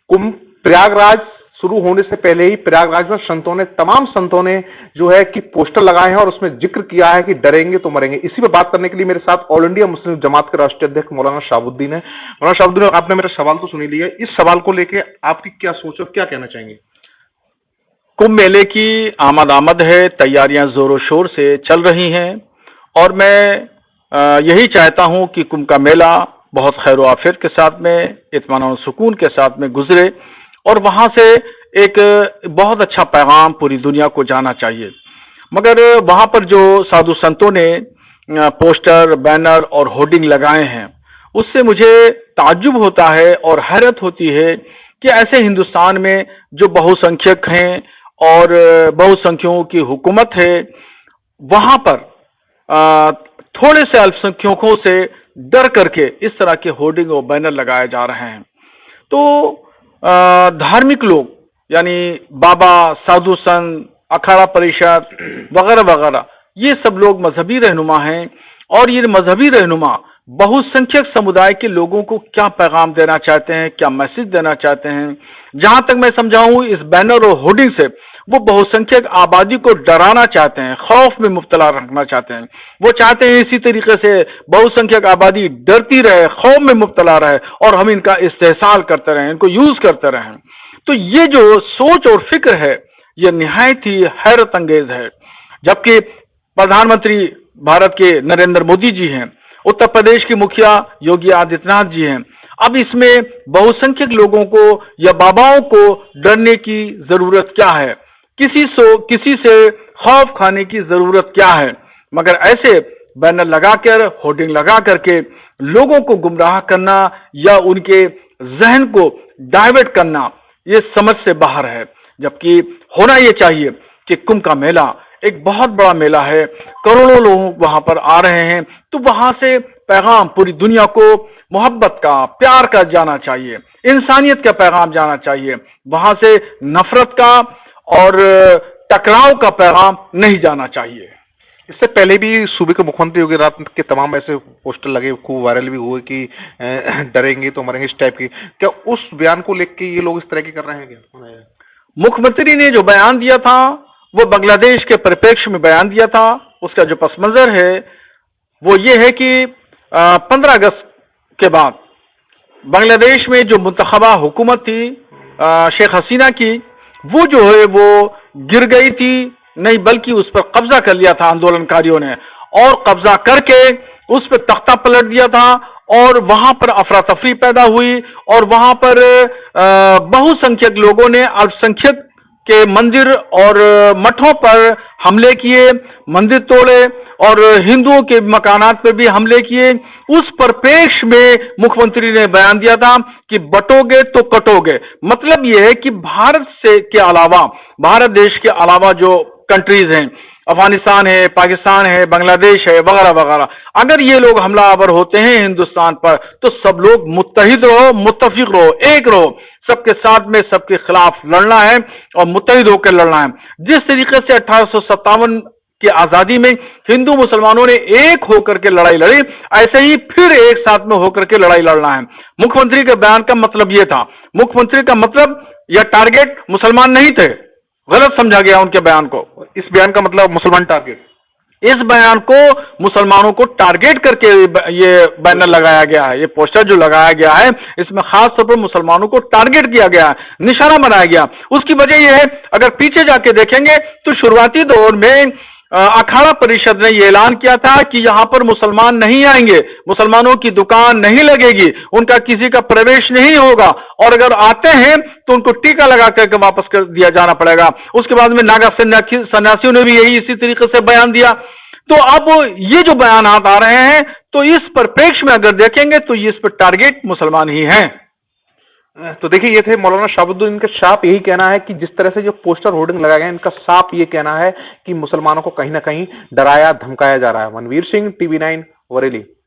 कुंभ प्रयागराज शुरू होने से पहले ही प्रयागराज में तमाम संतों ने जो है कि पोस्टर लगाए हैं और उसमें जिक्र किया है कि डरेंगे तो मरेंगे। इसी पे बात करने के लिए मेरे साथ ऑल इंडिया मुस्लिम जमात के राष्ट्रीय अध्यक्ष मौलाना शहाबुद्दीन है। मौलाना शहाबुद्दीन, आपने मेरा सवाल तो सुन ही लिया, इस सवाल को लेके आपकी क्या सोच और क्या कहना चाहेंगे? कुंभ मेले की आमद है, तैयारियां जोरों शोर से चल रही हैं और मैं यही चाहता हूं कि कुंभ का मेला बहुत खैर आफियत के साथ में, इत्मीनान और सुकून के साथ में गुजरे और वहां से एक बहुत अच्छा पैगाम पूरी दुनिया को जाना चाहिए। मगर वहां पर जो साधु संतों ने पोस्टर, बैनर और होर्डिंग लगाए हैं, उससे मुझे ताज्जुब होता है और हैरत होती है कि ऐसे हिंदुस्तान में जो बहुसंख्यक हैं और बहुसंख्यकों की हुकूमत है, वहां पर थोड़े से अल्पसंख्यकों से डर करके इस तरह के होर्डिंग और बैनर लगाए जा रहे हैं। तो धार्मिक लोग यानी बाबा, साधु संत, अखाड़ा परिषद वगैरह वगैरह, ये सब लोग मजहबी रहनुमा हैं और ये मजहबी रहनुमा बहुसंख्यक समुदाय के लोगों को क्या पैगाम देना चाहते हैं, क्या मैसेज देना चाहते हैं, जहां तक मैं समझा हूं इस बैनर और होर्डिंग से वो बहुसंख्यक आबादी को डराना चाहते हैं, खौफ में मुब्तला रखना चाहते हैं। वो चाहते हैं इसी तरीके से बहुसंख्यक आबादी डरती रहे, खौफ में मुब्तला रहे और हम इनका इस्तेहसाल करते रहें, इनको यूज करते रहें। तो ये जो सोच और फिक्र है, ये निहायत ही हैरत अंगेज है। जबकि प्रधानमंत्री भारत के नरेंद्र मोदी जी हैं, उत्तर प्रदेश के मुखिया योगी आदित्यनाथ जी हैं, अब इसमें बहुसंख्यक लोगों को या बाबाओं को डरने की जरूरत क्या है, किसी से खौफ खाने की जरूरत क्या है? मगर ऐसे बैनर लगाकर, होर्डिंग लगा करके लोगों को गुमराह करना या उनके जहन को डाइवर्ट करना, ये समझ से बाहर है। जबकि होना ये चाहिए कि कुंभ का मेला एक बहुत बड़ा मेला है, करोड़ों लोग वहां पर आ रहे हैं, तो वहां से पैगाम पूरी दुनिया को मोहब्बत का, प्यार का जाना चाहिए, इंसानियत का पैगाम जाना चाहिए। वहां से नफरत का और टकराव का पैगाम नहीं जाना चाहिए। इससे पहले भी सूबे के मुख्यमंत्री योगी आदित्यनाथ के तमाम ऐसे पोस्टर लगे, खूब वायरल भी हुए कि डरेंगे तो मरेंगे, इस टाइप की। क्या उस बयान को लेकर ये लोग इस तरह के कर रहे हैं क्या? मुख्यमंत्री ने जो बयान दिया था वो बांग्लादेश के परिप्रेक्ष्य में बयान दिया था। उसका जो पस मंजर है वो ये है कि 15 अगस्त के बाद बांग्लादेश में जो मुंतखबा हुकूमत थी शेख हसीना की, वो जो है वो गिर गई थी, नहीं बल्कि उस पर कब्जा कर लिया था आंदोलनकारियों ने, और कब्जा करके उस पर तख्ता पलट दिया था और वहां पर अफरा तफरी पैदा हुई और वहां पर बहुसंख्यक लोगों ने अल्पसंख्यक के मंदिर और मठों पर हमले किए, मंदिर तोड़े और हिंदुओं के मकानात पर भी हमले किए। उस परिप्रेक्ष्य में मुख्यमंत्री ने बयान दिया था कि बटोगे तो कटोगे। मतलब यह है कि भारत से के अलावा, भारत देश के अलावा जो कंट्रीज हैं, अफगानिस्तान है, पाकिस्तान है, बांग्लादेश है वगैरह वगैरह, अगर ये लोग हमलावर होते हैं हिंदुस्तान पर तो सब लोग मुत्तहिद रहो, मुत्तफिक रहो, एक रहो, सबके साथ में सबके खिलाफ लड़ना है और मुत्तहिद होकर लड़ना है। जिस तरीके से 1857 की आजादी में हिंदू मुसलमानों ने एक होकर के लड़ाई लड़ी, ऐसे ही फिर एक साथ में होकर के लड़ाई लड़ना है। मुख्यमंत्री के बयान का मतलब यह था, मुख्यमंत्री का मतलब यह टारगेट मुसलमान नहीं थे, गलत समझा गया उनके बयान को। इस बयान का मतलब मुसलमान टारगेट, इस बयान को मुसलमानों को टारगेट करके ये बैनर लगाया गया है, ये पोस्टर जो लगाया गया है इसमें खास तौर पर मुसलमानों को टारगेट किया गया है, निशाना बनाया गया। उसकी वजह यह है, अगर पीछे जाके देखेंगे तो शुरुआती दौर में अखाड़ा परिषद ने यह ऐलान किया था कि यहां पर मुसलमान नहीं आएंगे, मुसलमानों की दुकान नहीं लगेगी, उनका किसी का प्रवेश नहीं होगा और अगर आते हैं तो उनको टीका लगा करके वापस कर दिया जाना पड़ेगा। उसके बाद में नागा सन्यासियों ने भी यही इसी तरीके से बयान दिया। तो अब ये जो बयानात आ रहे हैं, तो इस परिप्रेक्ष्य में अगर देखेंगे तो इस पर टारगेट मुसलमान ही हैं। तो देखिए, ये थे मौलाना शहाबुद्दीन। इनका साफ यही कहना है कि जिस तरह से जो पोस्टर होर्डिंग लगाए गए, इनका साफ ये कहना है कि मुसलमानों को कहीं ना कहीं डराया धमकाया जा रहा है। मनवीर सिंह, TV9, बरेली।